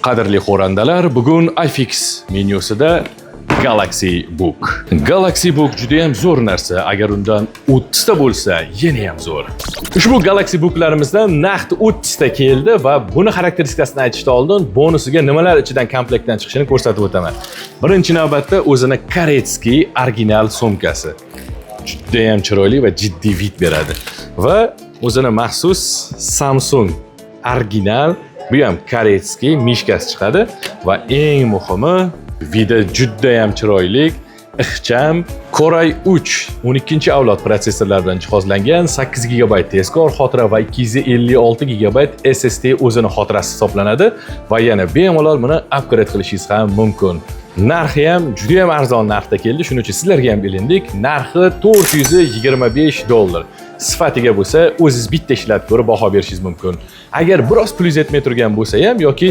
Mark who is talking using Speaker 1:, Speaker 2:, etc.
Speaker 1: Qadrli xo'randalar, bugun iFix menyusida Galaxy Book. Galaxy Book juda ham zo'r narsa. Agar undan 30 ta bo'lsa, yana ham zo'r. Ushbu Galaxy Book'larimizdan naqd 30 ta keldi va buni xarakteristikasini aytishdan oldin bonusiga nimalar ichidan komplektdan chiqishini ko'rsatib o'taman. Birinchi navbatda o'zini Koretsky original sumkasi. Juda ham chiroyli va jiddiy vid beradi. Va o'zini maxsus Samsung original, bu ham Koretsky mishkasi chiqadi va eng muhimi vida juda ham chiroyli, ixcham Core i3 12-avlod protsessorlar bilan jihozlangan 8 GB tezkor xotira va 256 GB SSD o'zini xotirasi hisoblanadi va yana bemalol buni upgrade qilishingiz ham mumkin. Narxi ham juda ham arzon narxda keldi, shuning uchun sizlarga ham bilindik. Narxi $425. Sifatiga bo'lsa, o'zingiz bitta ishlatib ko'rib baho berishingiz mumkin. Agar biroz plyus etmay turgan bo'lsa ham yoki